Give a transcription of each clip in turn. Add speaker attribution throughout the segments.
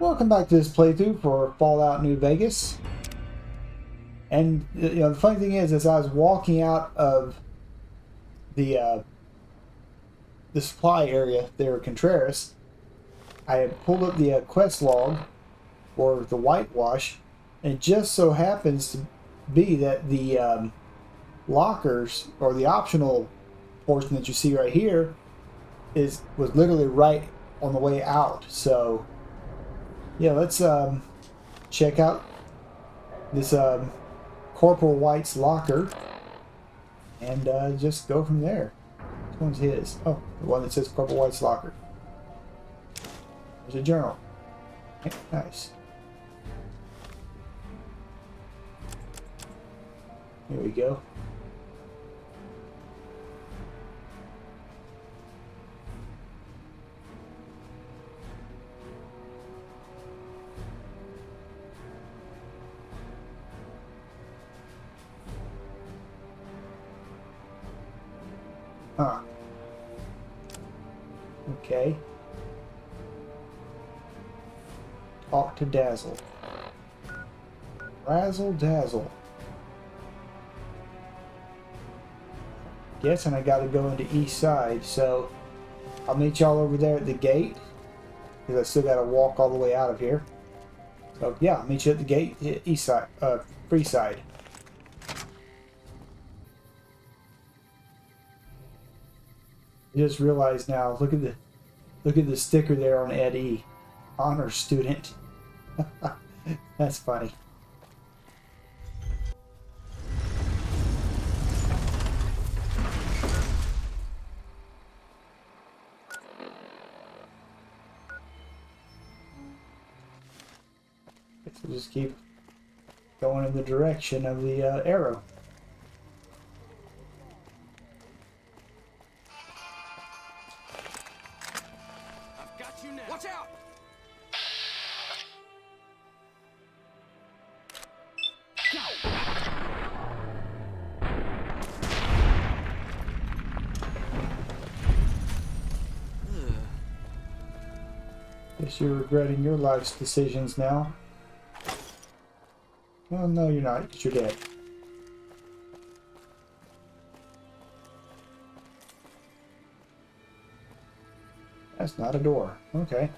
Speaker 1: Welcome back to this playthrough for Fallout New Vegas. And the funny thing is, as I was walking out of the supply area there at Contreras, I had pulled up the quest log for the whitewash, and it just so happens to be that the lockers, or the optional portion that you see right here, was literally right on the way out. So yeah, let's check out this Corporal White's locker and just go from there. Which one's his? Oh, the one that says Corporal White's locker. There's a journal. Okay, nice. Here we go. Huh. Okay. Talk to Dazzle. Razzle dazzle. Guessing I gotta go into East Side, so I'll meet y'all over there at the gate, because I still gotta walk all the way out of here. So yeah, I'll meet you at the gate, East Side, Free Side. I just realized now. Look at the sticker there on Eddie, honor student. That's funny. Guess we'll just keep going in the direction of the arrow.
Speaker 2: Watch out!
Speaker 1: Guess you're regretting your life's decisions now. Well, no, you're not, because you're dead. That's not a door. Okay.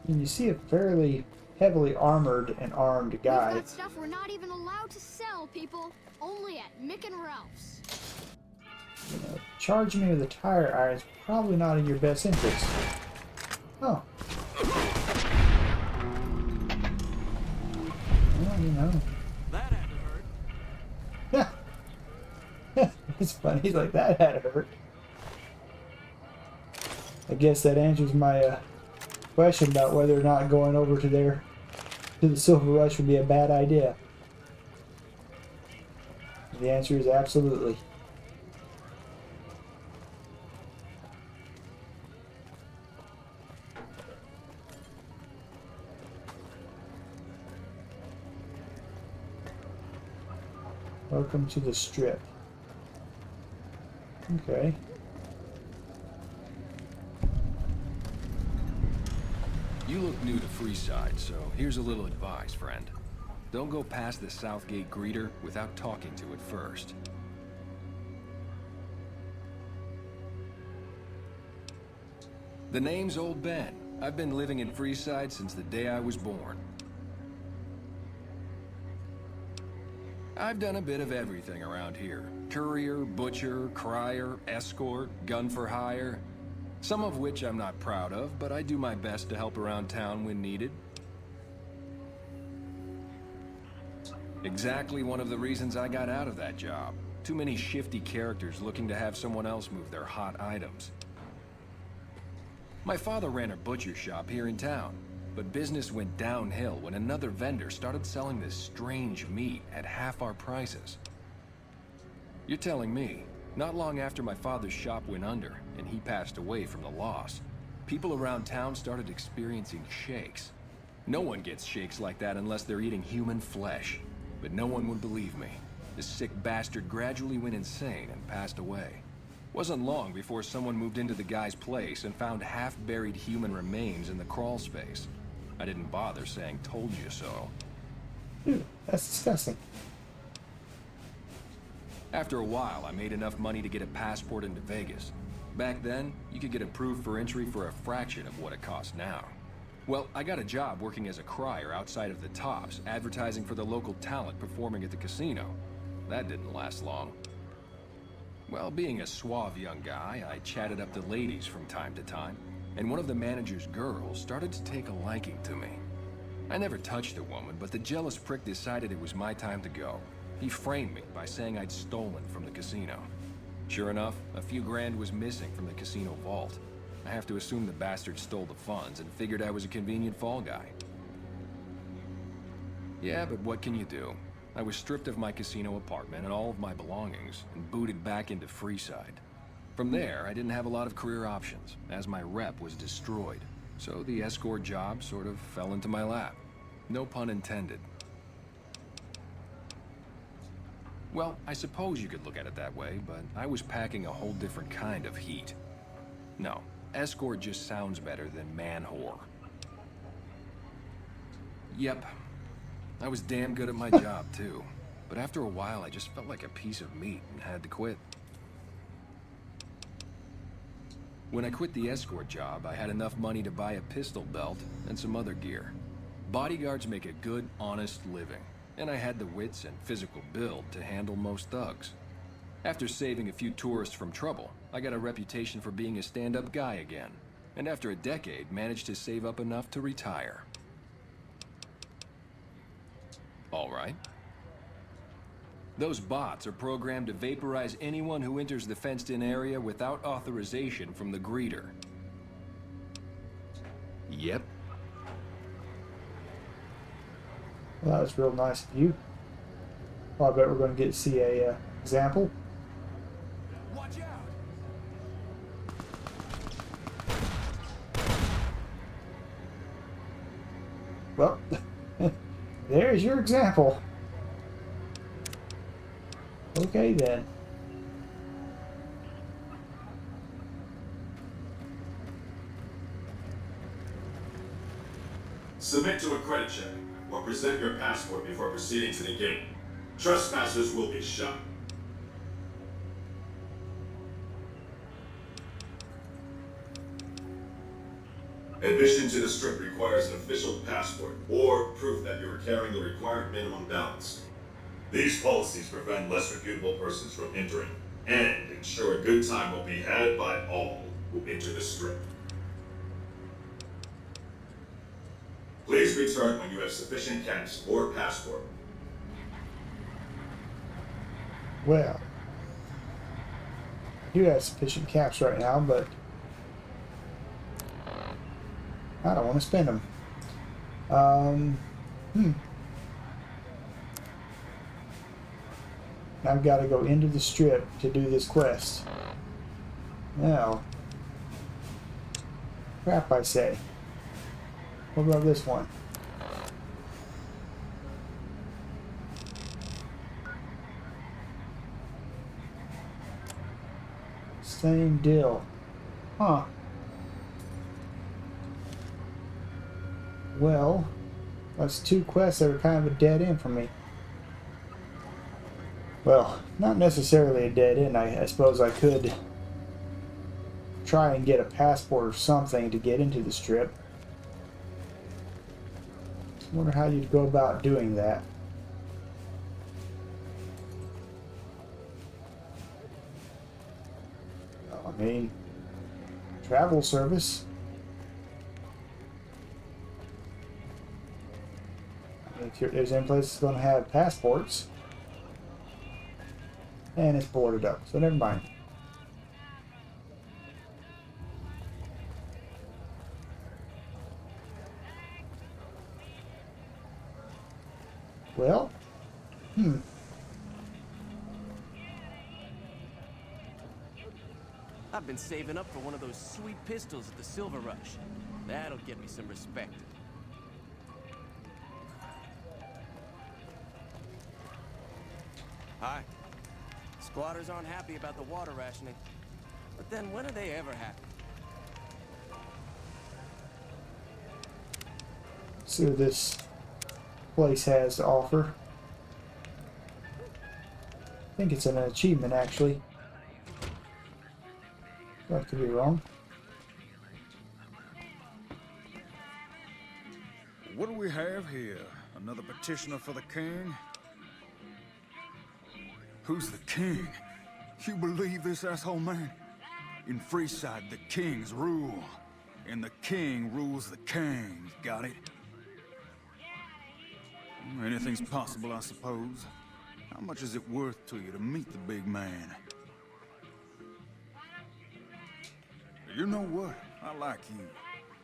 Speaker 1: And you see a fairly heavily armored and armed guy.
Speaker 3: We've got stuff we're not even allowed to sell, people. Only at Mick and Ralph's.
Speaker 1: Charging me with a tire iron is probably not in your best interest. Oh. Well, you know.
Speaker 2: That had to hurt.
Speaker 1: Yeah. It's funny. He's like, that had to hurt. I guess that answers my question about whether or not going over to the Silver Rush would be a bad idea. The answer is absolutely. Welcome to the Strip. Okay.
Speaker 4: You look new to Freeside, so here's a little advice, friend. Don't go past the Southgate greeter without talking to it first. The name's Old Ben. I've been living in Freeside since the day I was born. I've done a bit of everything around here. Courier, butcher, crier, escort, gun for hire. Some of which I'm not proud of, but I do my best to help around town when needed. Exactly one of the reasons I got out of that job. Too many shifty characters looking to have someone else move their hot items. My father ran a butcher shop here in town, but business went downhill when another vendor started selling this strange meat at half our prices. You're telling me, not long after my father's shop went under and he passed away from the loss, people around town started experiencing shakes. No one gets shakes like that unless they're eating human flesh. But no one would believe me. The sick bastard gradually went insane and passed away. Wasn't long before someone moved into the guy's place and found half-buried human remains in the crawl space. I didn't bother saying "told you so."
Speaker 1: Dude, that's disgusting.
Speaker 4: After a while, I made enough money to get a passport into Vegas. Back then, you could get approved for entry for a fraction of what it costs now. Well, I got a job working as a crier outside of the Tops, advertising for the local talent performing at the casino. That didn't last long. Well, being a suave young guy, I chatted up the ladies from time to time, and one of the manager's girls started to take a liking to me. I never touched a woman, but the jealous prick decided it was my time to go. He framed me by saying I'd stolen from the casino. Sure enough, a few grand was missing from the casino vault. I have to assume the bastard stole the funds and figured I was a convenient fall guy. Yeah, but what can you do? I was stripped of my casino apartment and all of my belongings and booted back into Freeside. From there, I didn't have a lot of career options, as my rep was destroyed. So the escort job sort of fell into my lap. No pun intended. Well, I suppose you could look at it that way, but I was packing a whole different kind of heat. No, escort just sounds better than man-whore. Yep, I was damn good at my job, too. But after a while, I just felt like a piece of meat and had to quit. When I quit the escort job, I had enough money to buy a pistol belt and some other gear. Bodyguards make a good, honest living, and I had the wits and physical build to handle most thugs. After saving a few tourists from trouble, I got a reputation for being a stand-up guy again, and after a decade, managed to save up enough to retire. All right. Those bots are programmed to vaporize anyone who enters the fenced-in area without authorization from the greeter. Yep.
Speaker 1: Well, that was real nice of you. Well, I bet we're going to get to see a example.
Speaker 4: Watch out!
Speaker 1: Well, there's your example. Okay then.
Speaker 5: Submit to a credit check or present your passport before proceeding to the gate. Trespassers will be shot. Admission to the strip requires an official passport or proof that you are carrying the required minimum balance. These policies prevent less reputable persons from entering and ensure a good time will be had by all who enter the strip. Please return when you have sufficient cash or passport.
Speaker 1: Well, I do have sufficient cash right now, but I don't want to spend them. I've got to go into the strip to do this quest. Now, crap, I say. What about this one? Same deal. Huh. Well, that's two quests that are kind of a dead end for me. Well, not necessarily a dead end. I suppose I could try and get a passport or something to get into the strip. I wonder how you'd go about doing that. Well, I mean, travel service. If there's any place that's going to have passports. And it's boarded up, so never mind. Well,
Speaker 6: I've been saving up for one of those sweet pistols at the Silver Rush. That'll get me some respect. Hi. Squatters aren't happy about the water rationing. But then when are they ever happy?
Speaker 1: See what this place has to offer. I think it's an achievement, actually. I could be wrong.
Speaker 7: What do we have here? Another petitioner for the king? Who's the king? You believe this, asshole man? In Freeside, the kings rule. And the king rules the king. Got it? Anything's possible, I suppose. How much is it worth to you to meet the big man? You know what? I like you.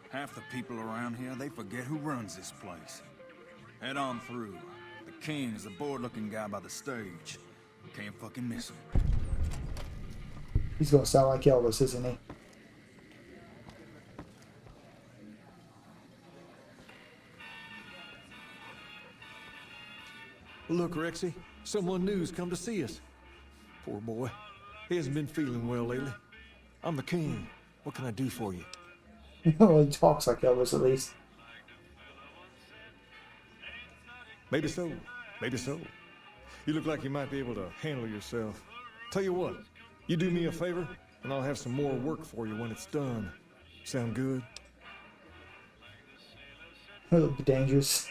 Speaker 7: Half the people around here, they forget who runs this place. Head on through. The king's the bored-looking guy by the stage. Can't fucking miss him.
Speaker 1: He's gonna sound like Elvis, isn't he?
Speaker 8: Look, Rexy, someone new's come to see us. Poor boy. He hasn't been feeling well lately. I'm the king. What can I do for you?
Speaker 1: Well, he talks like Elvis, at least.
Speaker 8: Maybe so. Maybe so. You look like you might be able to handle yourself. Tell you what, you do me a favor, and I'll have some more work for you when it's done. Sound good?
Speaker 1: It'll be dangerous.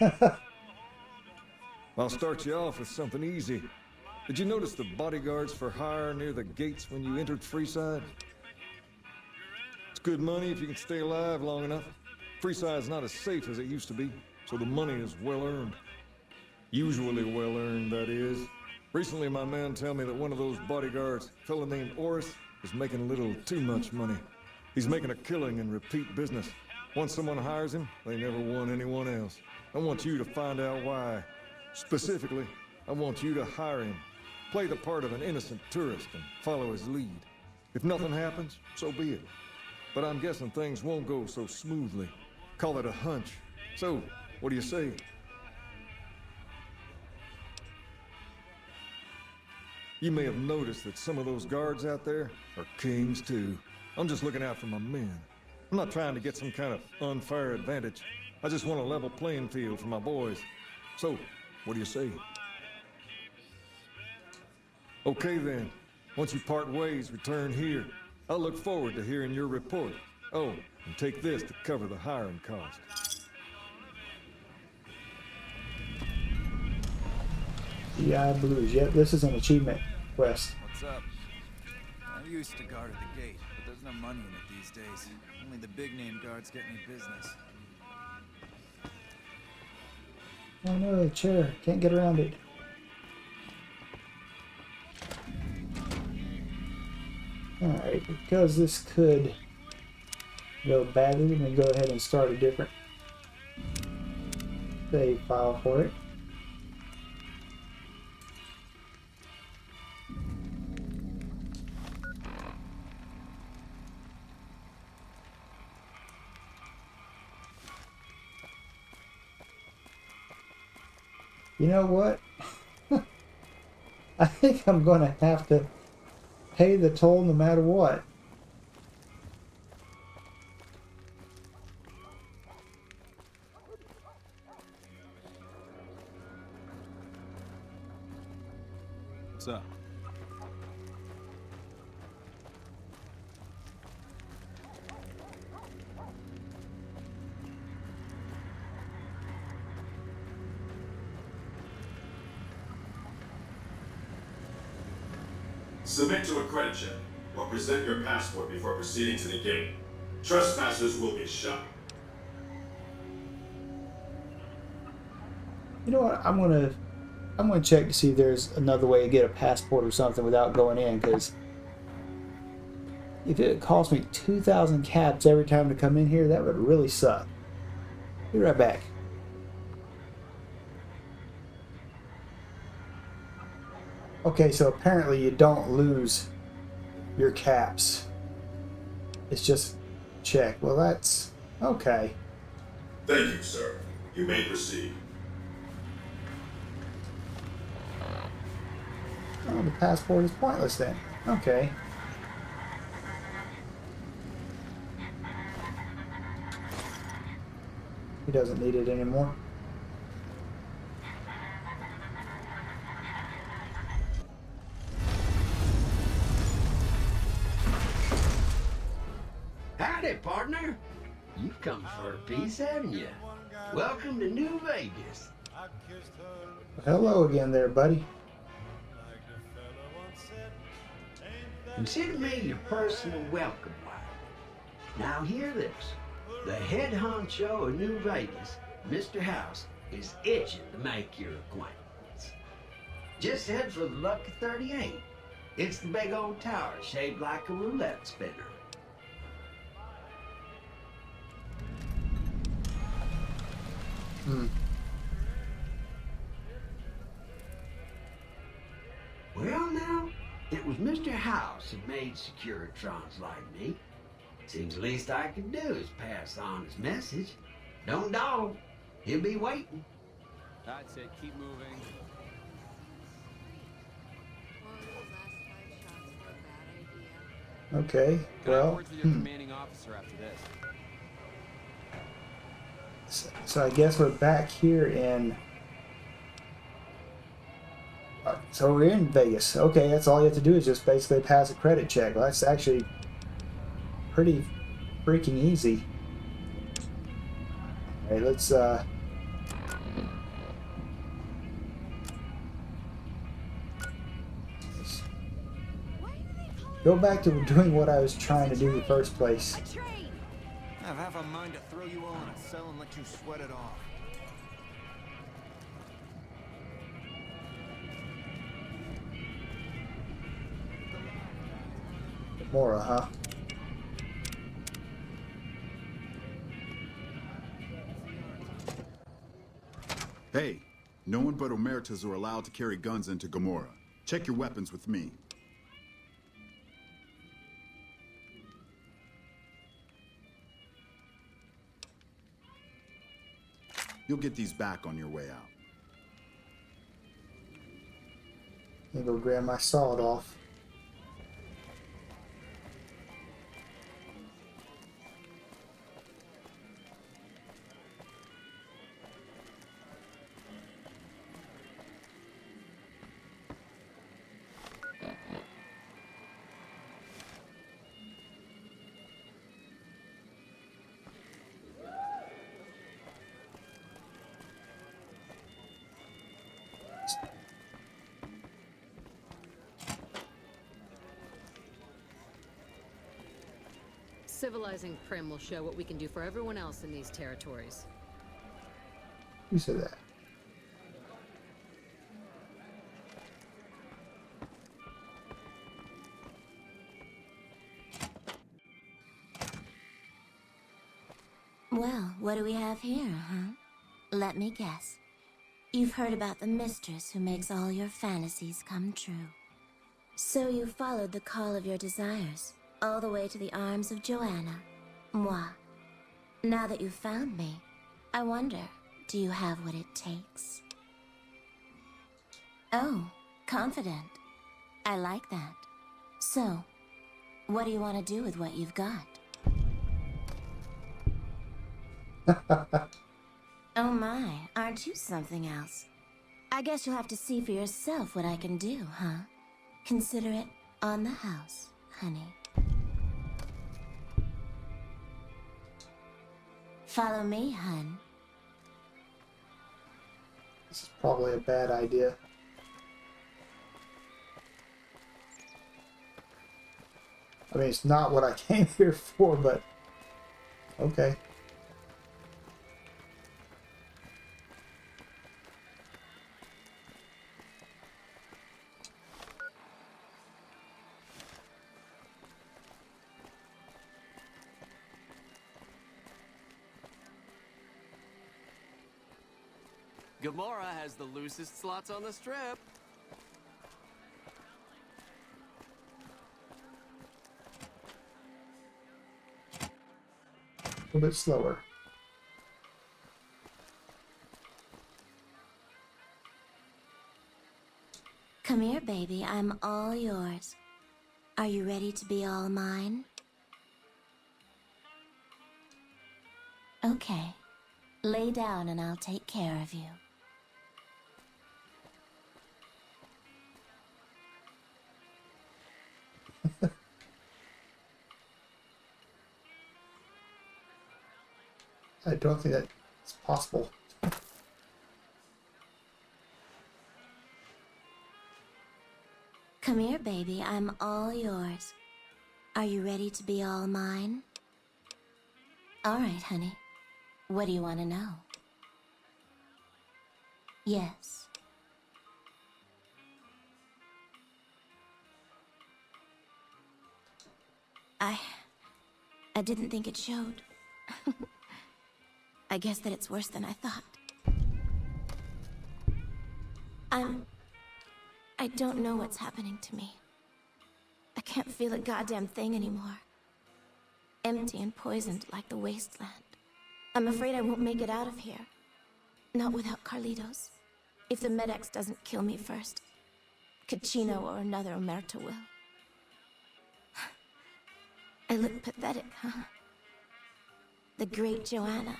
Speaker 8: I'll start you off with something easy. Did you notice the bodyguards for hire near the gates when you entered Freeside? It's good money if you can stay alive long enough. Freeside's not as safe as it used to be, so the money is well earned. Usually well earned, that is. Recently, my man told me that one of those bodyguards, a fella named Oris, is making a little too much money. He's making a killing in repeat business. Once someone hires him, they never want anyone else. I want you to find out why. Specifically, I want you to hire him. Play the part of an innocent tourist and follow his lead. If nothing happens, so be it. But I'm guessing things won't go so smoothly. Call it a hunch. So, what do you say? You may have noticed that some of those guards out there are kings too. I'm just looking out for my men. I'm not trying to get some kind of unfair advantage. I just want a level playing field for my boys. So, what do you say? Okay then. Once you part ways, return here. I'll look forward to hearing your report. Oh, and take this to cover the hiring cost.
Speaker 1: GI Blues. Yep, this is an achievement quest.
Speaker 7: What's up? I used to guard at the gate, but there's no money in it these days. Only the big-name guards get any business.
Speaker 1: Oh no, the chair. Can't get around it. Alright, because this could go badly, let me go ahead and start a different save file for it. You know what? I think I'm going to have to pay the toll no matter what.
Speaker 7: What's up?
Speaker 5: Submit to a credit check or present your passport before proceeding to the gate. Trespassers will be shot.
Speaker 1: You know what? I'm gonna check to see if there's another way to get a passport or something without going in, because if it cost me 2,000 caps every time to come in here, that would really suck. Be right back. Okay, so apparently you don't lose your caps It's just check. Well, that's okay.
Speaker 5: Thank you, sir. You may proceed.
Speaker 1: Oh, the passport is pointless then. Okay. He doesn't need it anymore.
Speaker 9: Howdy, partner. You've come for a piece, haven't you? Welcome to New Vegas.
Speaker 1: Hello again there, buddy.
Speaker 9: Consider me your personal welcome wagon. Now hear this. The head honcho of New Vegas, Mr. House, is itching to make your acquaintance. Just head for the Lucky 38. It's the big old tower shaped like a roulette spinner. Well now, it was Mr. House who made Securitrons like me. Seems the least I can do is pass on his message. Don't dawdle. He'll be waiting.
Speaker 6: I'd say keep moving.
Speaker 1: Okay.
Speaker 6: Can I
Speaker 1: Well.
Speaker 6: work with your commanding officer after this?
Speaker 1: So I guess we're back here in. So we're in Vegas. Okay, that's all you have to do is just basically pass a credit check. Well, that's actually pretty freaking easy. All right, let's go back to doing what I was trying to do in the first place.
Speaker 3: A train!
Speaker 7: I have half a mind to throw you all in a cell and let you sweat it off.
Speaker 1: Mora, huh?
Speaker 10: Hey, no one but Omertas are allowed to carry guns into Gomorrah. Check your weapons with me. You'll get these back on your way out.
Speaker 1: Let me go grab my sawed off.
Speaker 11: Civilizing Prim will show what we can do for everyone else in these territories.
Speaker 1: Who said that?
Speaker 12: Well, what do we have here, huh? Let me guess. You've heard about the mistress who makes all your fantasies come true. So you followed the call of your desires, all the way to the arms of Joanna, moi. Now that you've found me, I wonder, do you have what it takes? Oh, confident. I like that. So, what do you want to do with what you've got? Oh my, aren't you something else? I guess you'll have to see for yourself what I can do, huh? Consider it on the house, honey. Follow me, hun.
Speaker 1: This is probably a bad idea. I mean, it's not what I came here for, but okay.
Speaker 6: Gomorrah has the loosest slots on the strip.
Speaker 1: A little bit slower.
Speaker 12: Come here, baby. I'm all yours. Are you ready to be all mine? Okay. Lay down and I'll take care of you.
Speaker 1: I don't think that's possible.
Speaker 12: Come here, baby. I'm all yours. Are you ready to be all mine? All right, honey. What do you want to know? Yes. I didn't think it showed. I guess that it's worse than I thought. I don't know what's happening to me. I can't feel a goddamn thing anymore. Empty and poisoned like the wasteland. I'm afraid I won't make it out of here. Not without Carlitos. If the Med-X doesn't kill me first, Caccino or another Omerta will. I look pathetic, huh? The great Joanna.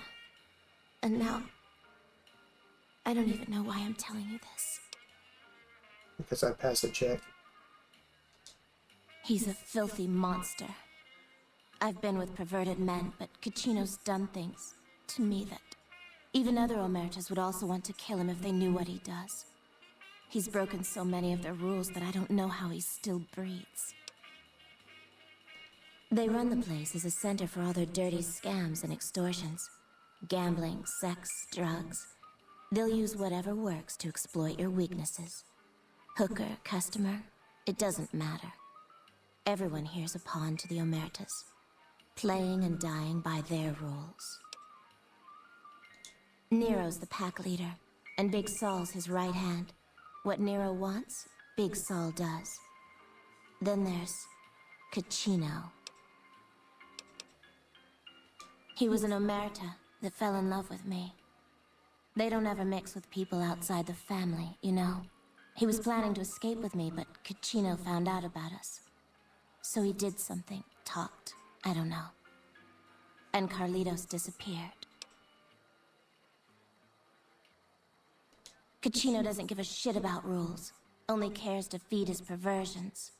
Speaker 12: And now, I don't even know why I'm telling you this.
Speaker 1: Because I passed a check.
Speaker 12: He's a filthy monster. I've been with perverted men, but Caccino's done things to me that even other Omertas would also want to kill him if they knew what he does. He's broken so many of their rules that I don't know how he still breathes. They run the place as a center for all their dirty scams and extortions. Gambling, sex, drugs. They'll use whatever works to exploit your weaknesses. Hooker, customer, it doesn't matter. Everyone here's a pawn to the Omertas, playing and dying by their rules. Nero's the pack leader, and Big Saul's his right hand. What Nero wants, Big Saul does. Then there's Caccino. He was an Omerta that fell in love with me. They don't ever mix with people outside the family, you know. He was planning to escape with me, but Caccino found out about us. So he did something, talked, I don't know. And Carlitos disappeared. Caccino doesn't give a shit about rules, only cares to feed his perversions.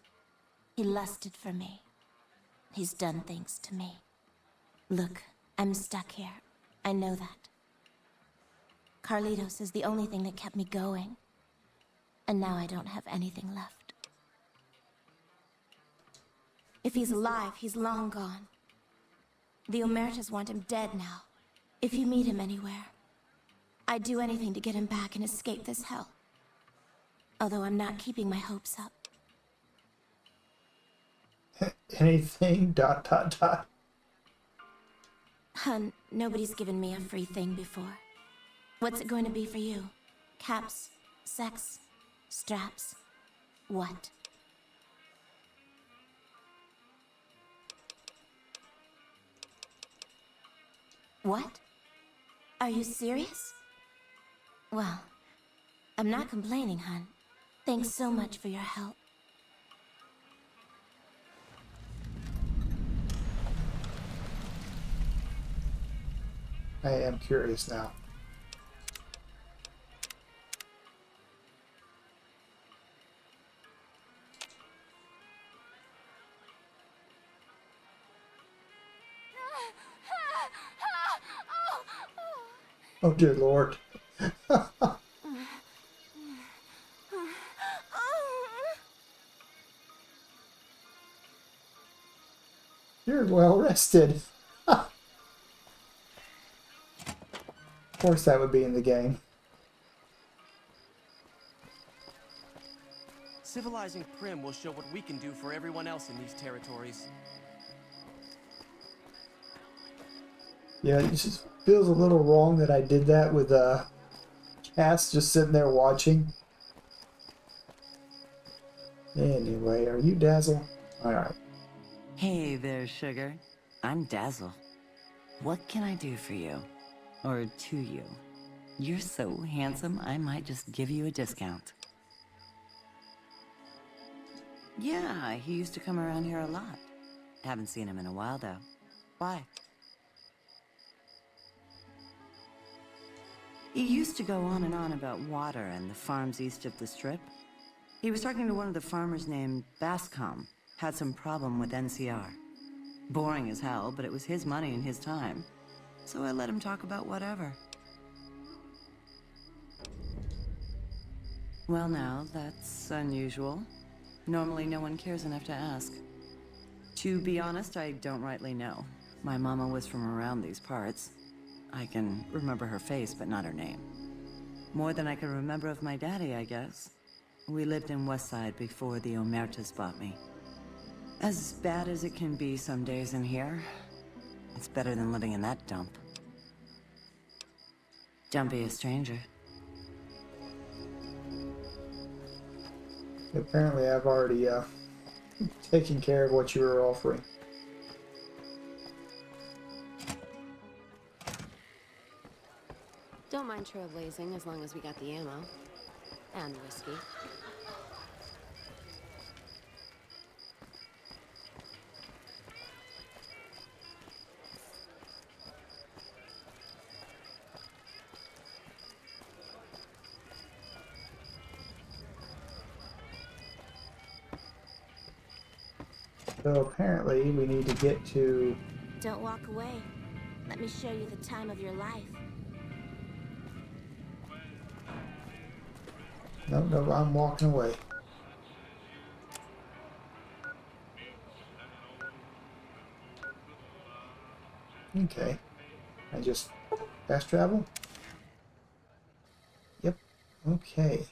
Speaker 12: He lusted for me. He's done things to me. Look, I'm stuck here. I know that. Carlitos is the only thing that kept me going. And now I don't have anything left. If he's alive, he's long gone. The Omertas want him dead now. If you meet him anywhere, I'd do anything to get him back and escape this hell. Although I'm not keeping my hopes up.
Speaker 1: Anything, ...
Speaker 12: Hun, nobody's given me a free thing before. What's it going to be for you? Caps? Sex? Straps? What? What? Are you serious? Well, I'm not complaining, hun. Thanks so much for your help.
Speaker 1: I am curious now. Oh dear Lord. You're well rested. Of course that would be in the game.
Speaker 6: Civilizing Prim will show what we can do for everyone else in these territories.
Speaker 1: Yeah, it just feels a little wrong that I did that with Cass just sitting there watching. Anyway, are you Dazzle? Alright.
Speaker 13: Hey there, sugar. I'm Dazzle. What can I do for you? Or to you? You're so handsome, I might just give you a discount. Yeah, he used to come around here a lot. Haven't seen him in a while, though. Why? He used to go on and on about water and the farms east of the Strip. He was talking to one of the farmers named Bascom. Had some problem with NCR. Boring as hell, but it was his money and his time. So I let him talk about whatever. Well now, that's unusual. Normally no one cares enough to ask. To be honest, I don't rightly know. My mama was from around these parts. I can remember her face, but not her name. More than I can remember of my daddy, I guess. We lived in Westside before the Omertas bought me. As bad as it can be some days in here, it's better than living in that dump. Don't be a stranger.
Speaker 1: Apparently I've already taken care of what you were offering.
Speaker 11: Don't mind trailblazing as long as we got the ammo. And the whiskey.
Speaker 1: So apparently we need to get to...
Speaker 12: Don't walk away. Let me show you the time of your life.
Speaker 1: No, I'm walking away. Okay. I just fast travel? Yep. Okay.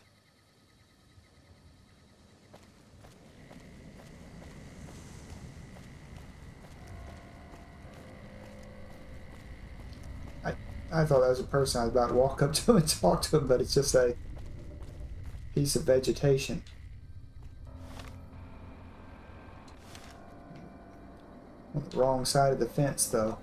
Speaker 1: I thought that was a person I was about to walk up to and talk to him, but it's just a piece of vegetation. On the wrong side of the fence, though.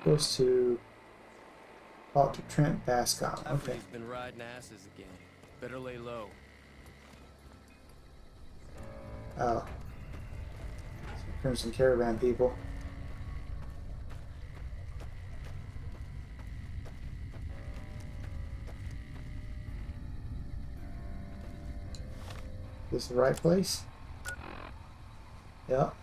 Speaker 1: Supposed to talk to Trent Bascom. Okay.
Speaker 6: He's been riding asses again. Better lay low.
Speaker 1: Oh. Crimson Caravan people. This the right place? Yep.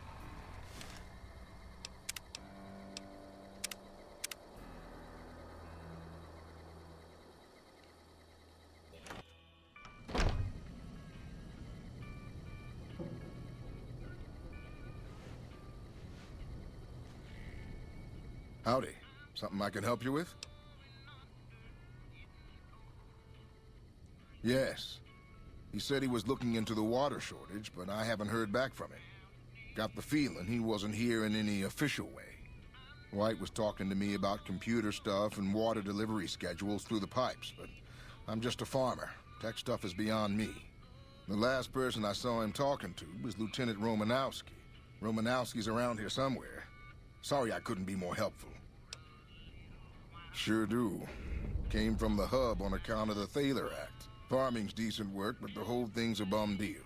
Speaker 14: Howdy. Something I can help you with? Yes. He said he was looking into the water shortage, but I haven't heard back from him. Got the feeling he wasn't here in any official way. White was talking to me about computer stuff and water delivery schedules through the pipes, but I'm just a farmer. Tech stuff is beyond me. The last person I saw him talking to was Lieutenant Romanowski. Romanowski's around here somewhere. Sorry I couldn't be more helpful. Sure do. Came from the hub on account of the Thaler Act. Farming's decent work, but the whole thing's a bum deal.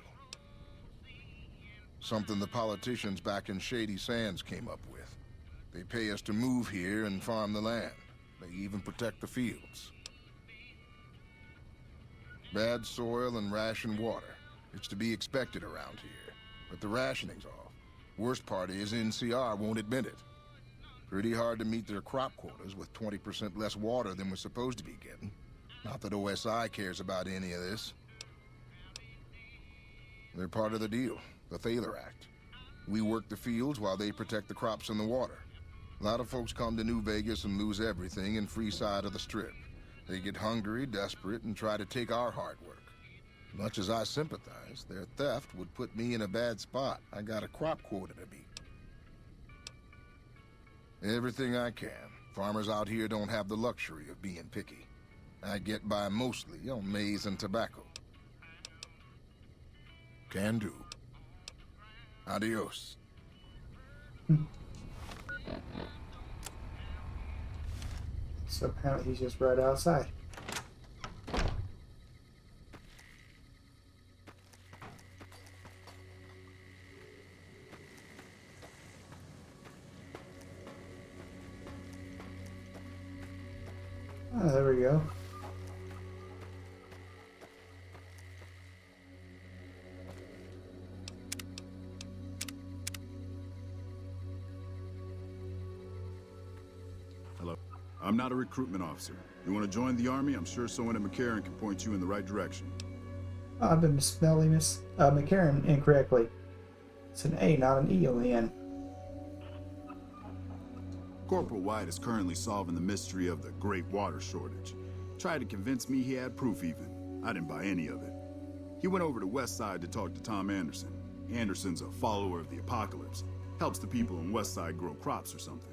Speaker 14: Something the politicians back in Shady Sands came up with. They pay us to move here and farm the land. They even protect the fields. Bad soil and rationed water. It's to be expected around here. But the rationing's off. Worst part is NCR won't admit it. Pretty hard to meet their crop quotas with 20% less water than we're supposed to be getting. Not that OSI cares about any of this. They're part of the deal, the Thaler Act. We work the fields while they protect the crops and the water. A lot of folks come to New Vegas and lose everything in Freeside of the Strip. They get hungry, desperate, and try to take our hard work. Much as I sympathize, their theft would put me in a bad spot. I got a crop quota to meet. Everything I can. Farmers out here don't have the luxury of being picky. I get by mostly on maize and tobacco. Can do. Adios.
Speaker 1: So apparently he's just right outside. Oh, there we go.
Speaker 10: Hello. I'm not a recruitment officer. You want to join the army? I'm sure someone at McCarran can point you in the right direction.
Speaker 1: Oh, I've been spelling Miss McCarran incorrectly. It's an A, not an E on the end.
Speaker 10: Corporal White is currently solving the mystery of the Great Water Shortage. Tried to convince me he had proof even. I didn't buy any of it. He went over to West Side to talk to Tom Anderson. Anderson's a follower of the apocalypse. Helps the people in West Side grow crops or something.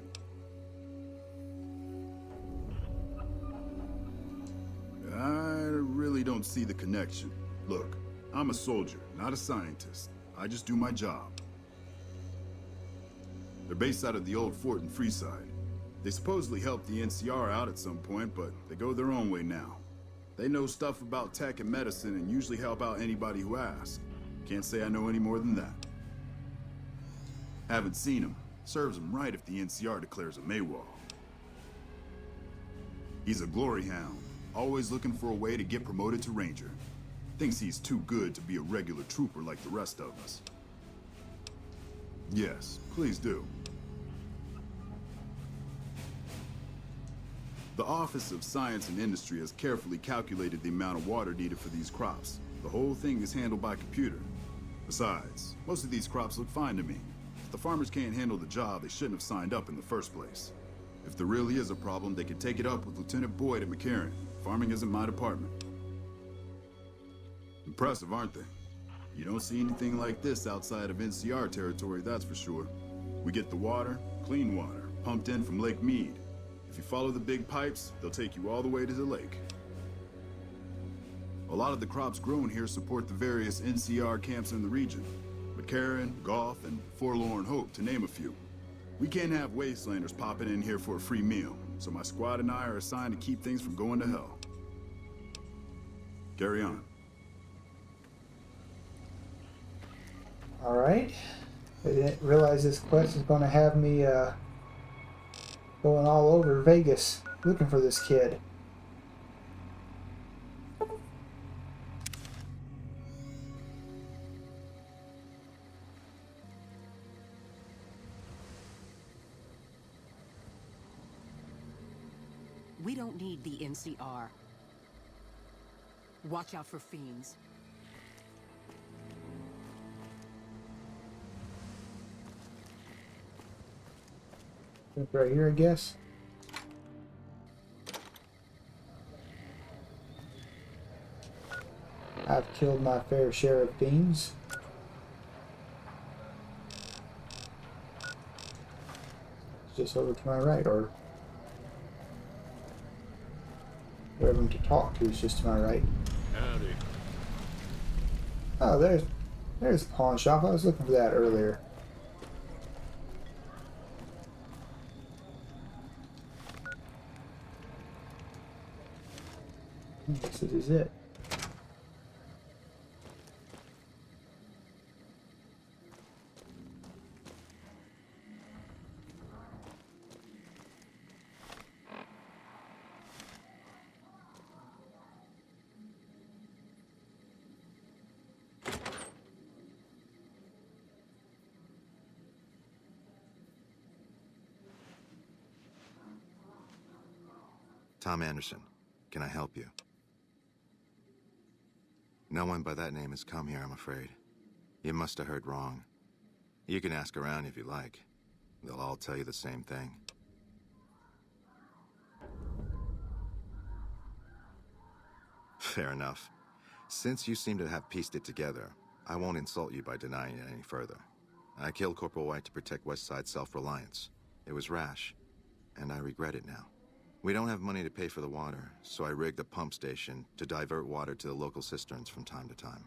Speaker 10: I really don't see the connection. Look, I'm a soldier, not a scientist. I just do my job. They're based out of the old fort in Freeside. They supposedly helped the NCR out at some point, but they go their own way now. They know stuff about tech and medicine and usually help out anybody who asks. Can't say I know any more than that. Haven't seen him. Serves him right if the NCR declares a Maywall. He's a glory hound, always looking for a way to get promoted to Ranger. Thinks he's too good to be a regular trooper like the rest of us. Yes, please do. The Office of Science and Industry has carefully calculated the amount of water needed for these crops. The whole thing is handled by computer. Besides, most of these crops look fine to me. If the farmers can't handle the job, they shouldn't have signed up in the first place. If there really is a problem, they can take it up with Lieutenant Boyd at McCarran. Farming isn't my department. Impressive, aren't they? You don't see anything like this outside of NCR territory, that's for sure. We get the water, clean water, pumped in from Lake Mead. If you follow the big pipes, they'll take you all the way to the lake. A lot of the crops grown here support the various NCR camps in the region. McCarran, Goff, and Forlorn Hope, to name a few. We can't have wastelanders popping in here for a free meal, so my squad and I are assigned to keep things from going to hell. Carry on.
Speaker 1: Alright. I didn't realize this quest is going to have me going all over Vegas looking for this kid.
Speaker 11: We don't need the NCR. Watch out for fiends.
Speaker 1: Right here, I guess. I've killed my fair share of fiends. It's just over to my right, or whoever I'm to talk to is just to my right.
Speaker 2: Howdy.
Speaker 1: Oh, there's the pawn shop. I was looking for that earlier. This is it.
Speaker 15: Tom Anderson, can I help you? No one by that name has come here, I'm afraid. You must have heard wrong. You can ask around if you like. They'll all tell you the same thing. Fair enough. Since you seem to have pieced it together, I won't insult you by denying it any further. I killed Corporal White to protect Westside's self-reliance. It was rash, and I regret it now. We don't have money to pay for the water, so I rigged a pump station to divert water to the local cisterns from time to time.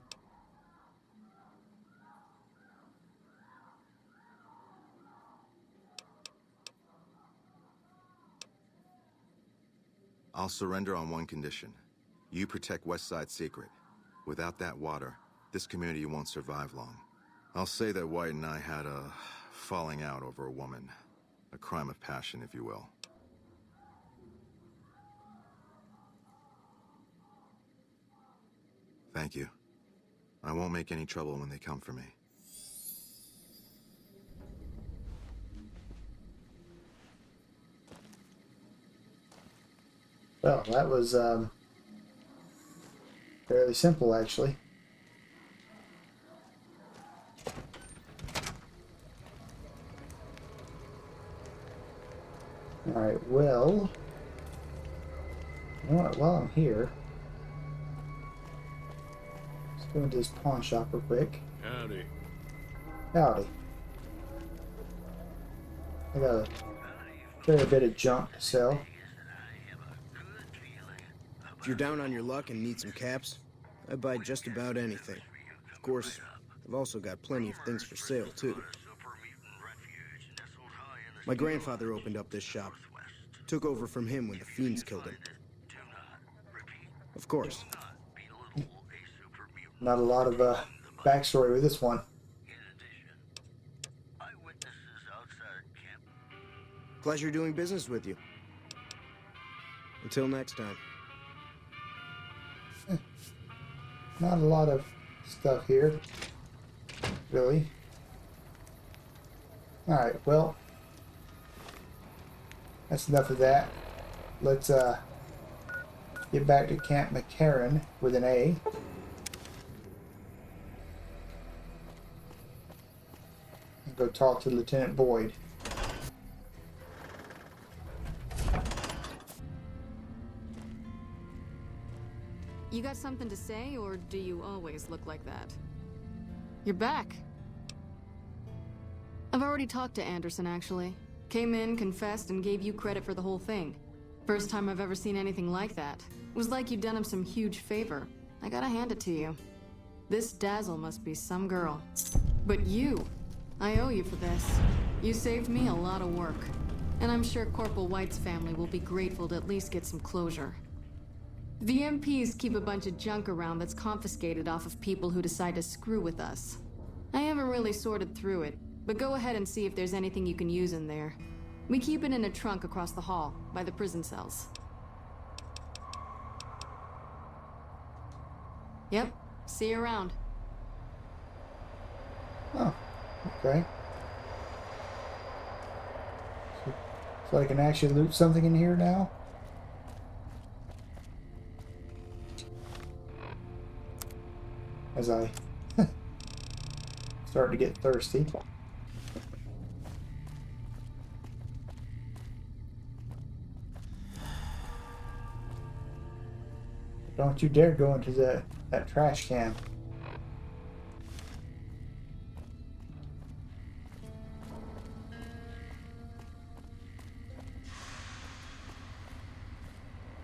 Speaker 15: I'll surrender on one condition. You protect Westside's secret. Without that water, this community won't survive long. I'll say that White and I had a falling out over a woman. A crime of passion, if you will. Thank you. I won't make any trouble when they come for me.
Speaker 1: Well, that was fairly simple, actually. Alright, well, you know what, while I'm here, let's go into this pawn shop real quick.
Speaker 16: Howdy.
Speaker 1: Howdy. I got a fair bit of junk to sell.
Speaker 17: If you're down on your luck and need some caps, I buy just about anything. Of course, I've also got plenty of things for sale, too. My grandfather opened up this shop. Took over from him when the fiends killed him. Of course.
Speaker 1: Not a lot of backstory with this one.
Speaker 17: Pleasure doing business with you. Until next time.
Speaker 1: Not a lot of stuff here, really. Alright, well, that's enough of that. Let's get back to Camp McCarran with an A. And go talk to Lieutenant Boyd.
Speaker 11: You got something to say, or do you always look like that? You're back. I've already talked to Anderson, actually. Came in, confessed, and gave you credit for the whole thing. First time I've ever seen anything like that. It was like you'd done him some huge favor. I gotta hand it to you. This Dazzle must be some girl. But you! I owe you for this. You saved me a lot of work. And I'm sure Corporal White's family will be grateful to at least get some closure. The MPs keep a bunch of junk around that's confiscated off of people who decide to screw with us. I haven't really sorted through it, but go ahead and see if there's anything you can use in there. We keep it in a trunk across the hall, by the prison cells. Yep, see you around.
Speaker 1: Oh, okay. So I can actually loot something in here now? As I start to get thirsty. Don't you dare go into that trash can.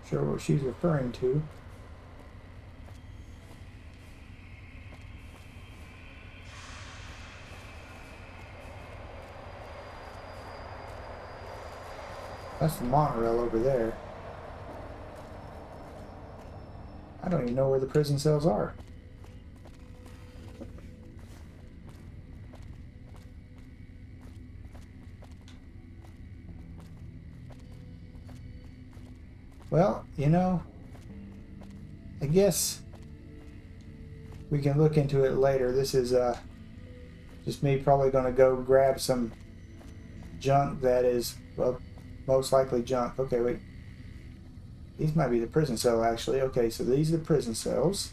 Speaker 1: Sure what she's referring to. That's the monorail over there. I don't even know where the prison cells are. Well, you know, I guess we can look into it later. This is just me probably going to go grab some junk that is, well, most likely junk. Okay, wait. These might be the prison cell, actually. Okay, so these are the prison cells.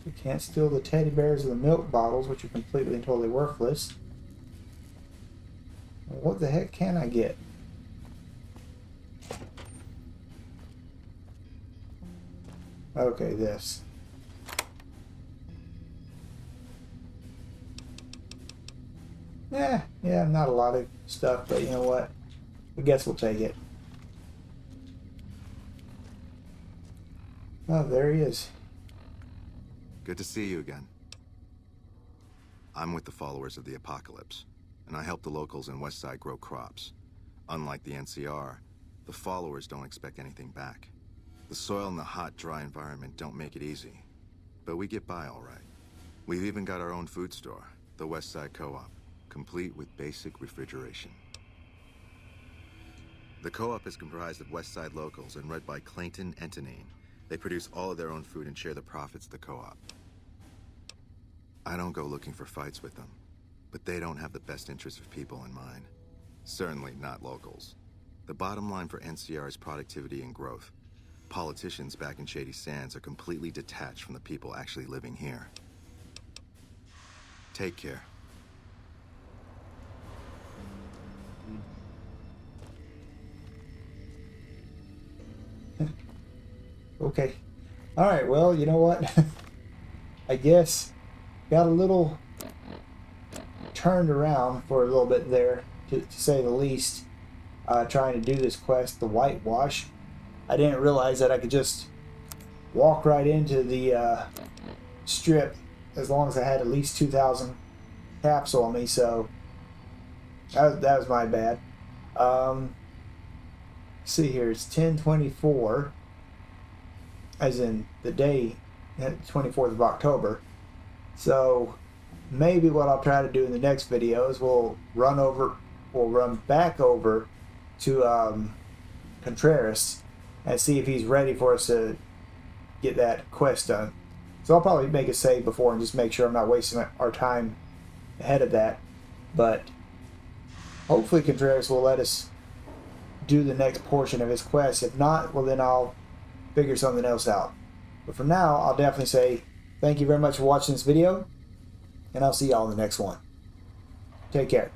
Speaker 1: You can't steal the teddy bears or the milk bottles, which are completely and totally worthless. What the heck can I get? Okay, this. Yeah, not a lot of stuff, but you know what? I guess we'll take it. Oh, there he is.
Speaker 15: Good to see you again. I'm with the followers of the Apocalypse, and I help the locals in Westside grow crops. Unlike the NCR, the followers don't expect anything back. The soil and the hot, dry environment don't make it easy, but we get by all right. We've even got our own food store, the Westside Co-op, complete with basic refrigeration. The co-op is comprised of Westside locals and run by Clayton Antonine. They produce all of their own food and share the profits of the co-op. I don't go looking for fights with them, but they don't have the best interests of people in mind. Certainly not locals. The bottom line for NCR is productivity and growth. Politicians back in Shady Sands are completely detached from the people actually living here. Take care.
Speaker 1: Okay. Alright, well, you know what? I guess got a little turned around for a little bit there, to say the least, trying to do this quest, the whitewash. I didn't realize that I could just walk right into the strip as long as I had at least 2,000 caps on me, so that was my bad. See here, it's 10/24, as in the day, 24th of October. So maybe what I'll try to do in the next video is we'll run back over to Contreras and see if he's ready for us to get that quest done. So I'll probably make a save before and just make sure I'm not wasting our time ahead of that. But hopefully Contreras will let us do the next portion of his quest. If not, well then I'll figure something else out. But for now, I'll definitely say thank you very much for watching this video, and I'll see y'all in the next one. Take care.